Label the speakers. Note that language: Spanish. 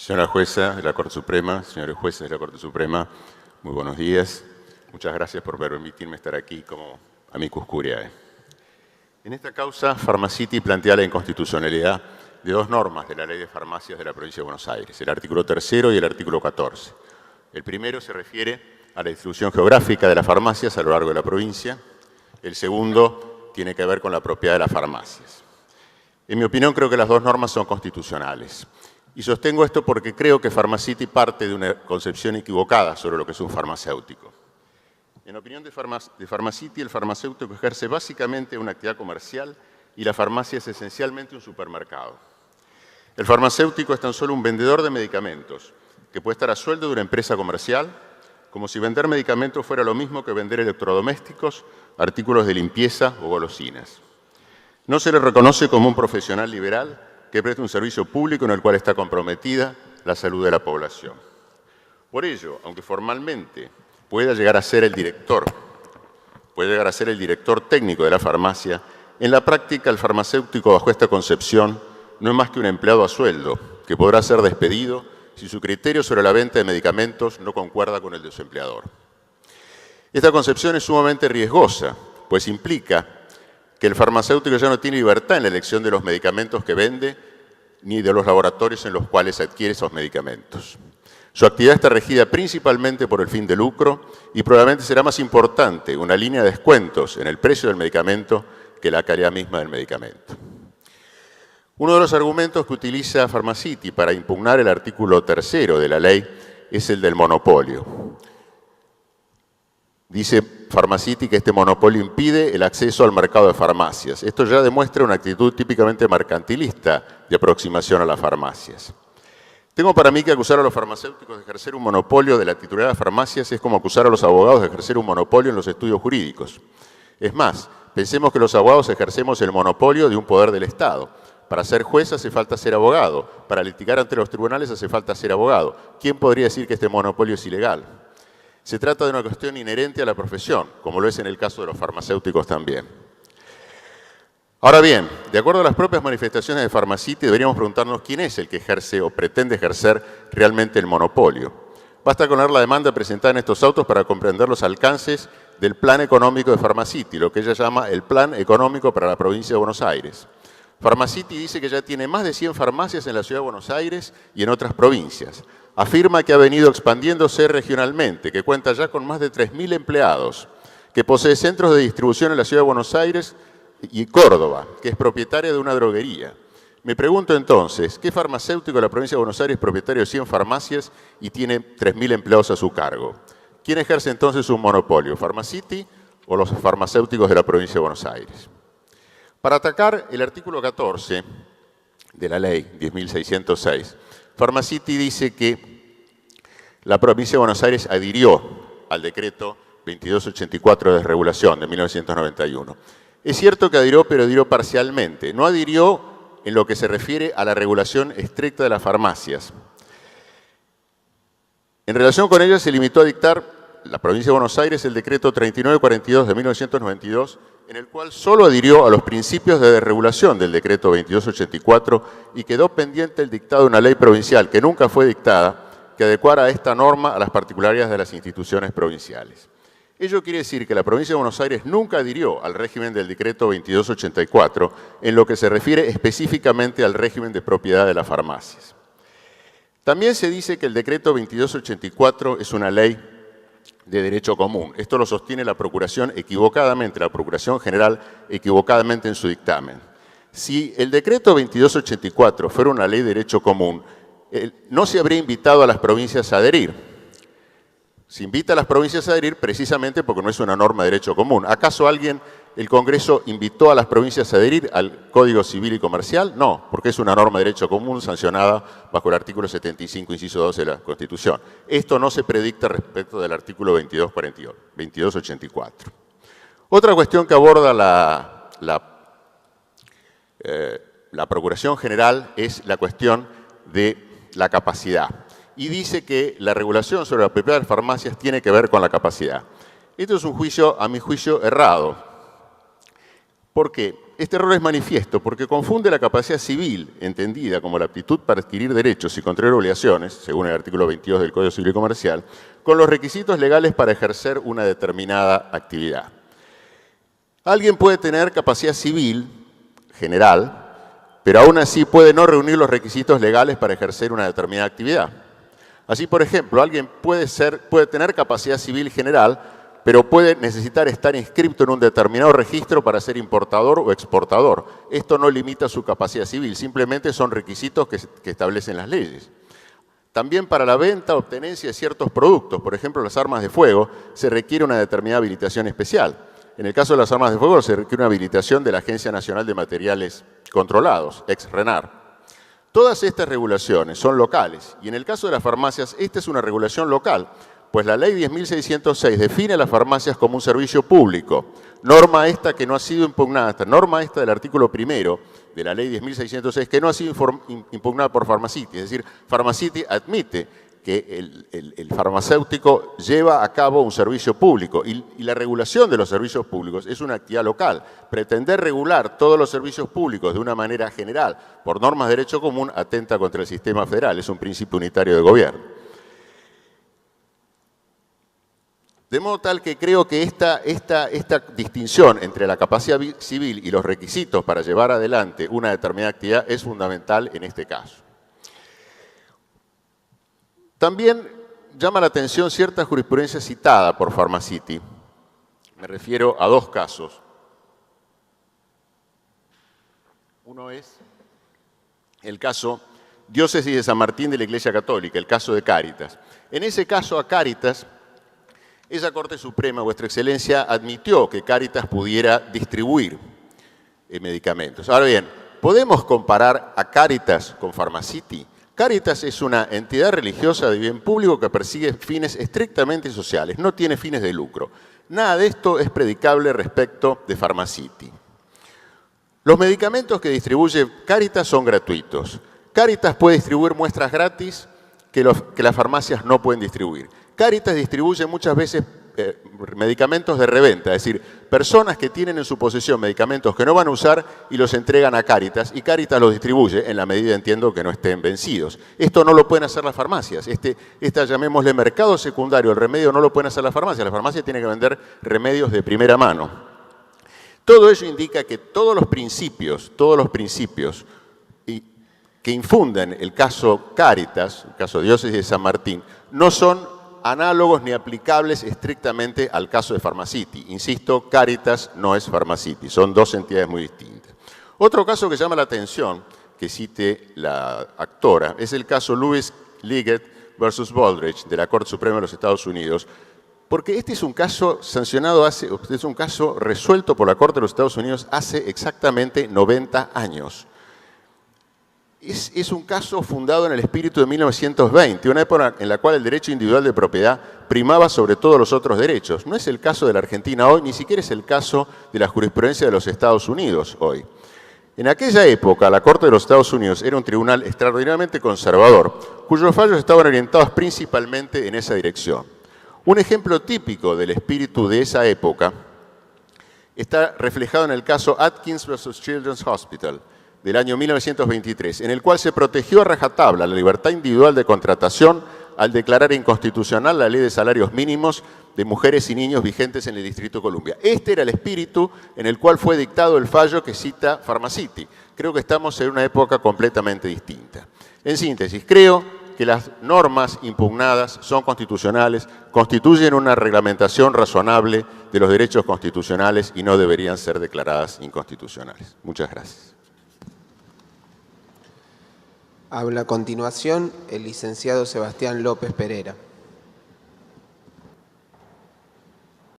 Speaker 1: Señora jueza de la Corte Suprema, señores jueces de la Corte Suprema, muy buenos días. Muchas gracias por permitirme estar aquí como amicus curiae. En esta causa, Pharmacity plantea la inconstitucionalidad de dos normas de la Ley de Farmacias de la Provincia de Buenos Aires, el artículo 3º y el artículo 14. El primero se refiere a la distribución geográfica de las farmacias a lo largo de la provincia. El segundo tiene que ver con la propiedad de las farmacias. En mi opinión, creo que las dos normas son constitucionales. Y sostengo esto porque creo que Pharmacity parte de una concepción equivocada sobre lo que es un farmacéutico. En opinión de Pharmacity, el farmacéutico ejerce básicamente una actividad comercial y la farmacia es esencialmente un supermercado. El farmacéutico es tan solo un vendedor de medicamentos que puede estar a sueldo de una empresa comercial, como si vender medicamentos fuera lo mismo que vender electrodomésticos, artículos de limpieza o golosinas. No se le reconoce como un profesional liberal que presta un servicio público en el cual está comprometida la salud de la población. Por ello, aunque formalmente pueda llegar a ser el director técnico de la farmacia, en la práctica el farmacéutico bajo esta concepción no es más que un empleado a sueldo que podrá ser despedido si su criterio sobre la venta de medicamentos no concuerda con el de su empleador. Esta concepción es sumamente riesgosa, pues implica que el farmacéutico ya no tiene libertad en la elección de los medicamentos que vende ni de los laboratorios en los cuales adquiere esos medicamentos. Su actividad está regida principalmente por el fin de lucro y probablemente será más importante una línea de descuentos en el precio del medicamento que la calidad misma del medicamento. Uno de los argumentos que utiliza Pharmacity para impugnar el artículo 3º de la ley es el del monopolio. Dice Pharmacity que este monopolio impide el acceso al mercado de farmacias. Esto ya demuestra una actitud típicamente mercantilista de aproximación a las farmacias. Tengo para mí que acusar a los farmacéuticos de ejercer un monopolio de la titularidad de farmacias es como acusar a los abogados de ejercer un monopolio en los estudios jurídicos. Es más, pensemos que los abogados ejercemos el monopolio de un poder del Estado. Para ser juez hace falta ser abogado. Para litigar ante los tribunales hace falta ser abogado. ¿Quién podría decir que este monopolio es ilegal? Se trata de una cuestión inherente a la profesión, como lo es en el caso de los farmacéuticos también. Ahora bien, de acuerdo a las propias manifestaciones de Pharmacity, deberíamos preguntarnos quién es el que ejerce o pretende ejercer realmente el monopolio. Basta con leer la demanda presentada en estos autos para comprender los alcances del plan económico de Pharmacity, lo que ella llama el plan económico para la provincia de Buenos Aires. Pharmacity dice que ya tiene más de 100 farmacias en la ciudad de Buenos Aires y en otras provincias. Afirma que ha venido expandiéndose regionalmente, que cuenta ya con más de 3.000 empleados, que posee centros de distribución en la ciudad de Buenos Aires y Córdoba, que es propietaria de una droguería. Me pregunto entonces, ¿qué farmacéutico de la provincia de Buenos Aires es propietario de 100 farmacias y tiene 3.000 empleados a su cargo? ¿Quién ejerce entonces un monopolio, Pharmacity o los farmacéuticos de la provincia de Buenos Aires? Para atacar el artículo 14 de la ley 10.606, Pharmacity dice que la provincia de Buenos Aires adhirió al decreto 2284 de desregulación de 1991. Es cierto que adhirió, pero adhirió parcialmente. No adhirió en lo que se refiere a la regulación estricta de las farmacias. En relación con ella se limitó a dictar la provincia de Buenos Aires el decreto 3942 de 1992, en el cual solo adhirió a los principios de desregulación del decreto 2284 y quedó pendiente el dictado de una ley provincial que nunca fue dictada, que adecuara esta norma a las particularidades de las instituciones provinciales. Ello quiere decir que la provincia de Buenos Aires nunca adhirió al régimen del decreto 2284 en lo que se refiere específicamente al régimen de propiedad de las farmacias. También se dice que el decreto 2284 es una ley de derecho común. Esto lo sostiene la Procuración equivocadamente, la Procuración General equivocadamente en su dictamen. Si el decreto 2284 fuera una ley de derecho común, no se habría invitado a las provincias a adherir. Se invita a las provincias a adherir precisamente porque no es una norma de derecho común. ¿Acaso el Congreso invitó a las provincias a adherir al Código Civil y Comercial? No, porque es una norma de derecho común sancionada bajo el artículo 75, inciso 12 de la Constitución. Esto no se predicta respecto del artículo 2284. Otra cuestión que aborda la Procuración General es la cuestión de la capacidad. Y dice que la regulación sobre la propiedad de las farmacias tiene que ver con la capacidad. Esto es un juicio, a mi juicio, errado. ¿Por qué? este error es manifiesto porque confunde la capacidad civil, entendida como la aptitud para adquirir derechos y contraer obligaciones, según el artículo 22 del Código Civil y Comercial, con los requisitos legales para ejercer una determinada actividad. Alguien puede tener capacidad civil general, pero aún así puede no reunir los requisitos legales para ejercer una determinada actividad. Así, por ejemplo, alguien puede tener capacidad civil general, pero puede necesitar estar inscrito en un determinado registro para ser importador o exportador. Esto no limita su capacidad civil, simplemente son requisitos que establecen las leyes. También para la venta o obtenencia de ciertos productos, por ejemplo, las armas de fuego, se requiere una determinada habilitación especial. En el caso de las armas de fuego se requiere una habilitación de la Agencia Nacional de Materiales Controlados, ex-RENAR. Todas estas regulaciones son locales y en el caso de las farmacias, esta es una regulación local, pues la Ley 10.606 define a las farmacias como un servicio público, norma esta que no ha sido impugnada, norma esta del artículo 1 de la Ley 10.606 que no ha sido impugnada por Pharmacity, es decir, Pharmacity admite que el farmacéutico lleva a cabo un servicio público y la regulación de los servicios públicos es una actividad local. Pretender regular todos los servicios públicos de una manera general por normas de derecho común atenta contra el sistema federal, es un principio unitario de gobierno. De modo tal que creo que esta distinción entre la capacidad civil y los requisitos para llevar adelante una determinada actividad es fundamental en este caso. También llama la atención cierta jurisprudencia citada por Pharmacity. Me refiero a dos casos. Uno es el caso Diócesis de San Martín de la Iglesia Católica, el caso de Cáritas. En ese caso a Cáritas, esa Corte Suprema, Vuestra Excelencia, admitió que Cáritas pudiera distribuir medicamentos. Ahora bien, ¿podemos comparar a Cáritas con Pharmacity? Cáritas es una entidad religiosa de bien público que persigue fines estrictamente sociales, no tiene fines de lucro. Nada de esto es predicable respecto de Pharmacity. Los medicamentos que distribuye Cáritas son gratuitos. Cáritas puede distribuir muestras gratis que las farmacias no pueden distribuir. Cáritas distribuye muchas veces medicamentos de reventa, es decir, personas que tienen en su posesión medicamentos que no van a usar y los entregan a Cáritas y Cáritas los distribuye en la medida, entiendo, que no estén vencidos. Esto no lo pueden hacer las farmacias. Llamémosle mercado secundario, el remedio no lo pueden hacer las farmacias. Las farmacias tienen que vender remedios de primera mano. Todo ello indica que todos los principios que infunden el caso Cáritas, el caso Diócesis de San Martín, no son análogos ni aplicables estrictamente al caso de Pharmacity. Insisto, Cáritas no es Pharmacity, son dos entidades muy distintas. Otro caso que llama la atención, que cite la actora, es el caso Lewis Liggett versus Baldrige de la Corte Suprema de los Estados Unidos, porque este es un caso es un caso resuelto por la Corte de los Estados Unidos hace exactamente 90 años. Es un caso fundado en el espíritu de 1920, una época en la cual el derecho individual de propiedad primaba sobre todos los otros derechos. No es el caso de la Argentina hoy, ni siquiera es el caso de la jurisprudencia de los Estados Unidos hoy. En aquella época, la Corte de los Estados Unidos era un tribunal extraordinariamente conservador, cuyos fallos estaban orientados principalmente en esa dirección. Un ejemplo típico del espíritu de esa época está reflejado en el caso Atkins versus Children's Hospital, del año 1923, en el cual se protegió a rajatabla la libertad individual de contratación al declarar inconstitucional la ley de salarios mínimos de mujeres y niños vigentes en el Distrito de Columbia. Este era el espíritu en el cual fue dictado el fallo que cita Pharmacity. Creo que estamos en una época completamente distinta. En síntesis, creo que las normas impugnadas son constitucionales, constituyen una reglamentación razonable de los derechos constitucionales y no deberían ser declaradas inconstitucionales. Muchas gracias.
Speaker 2: Habla a continuación el licenciado Sebastián López Pereira.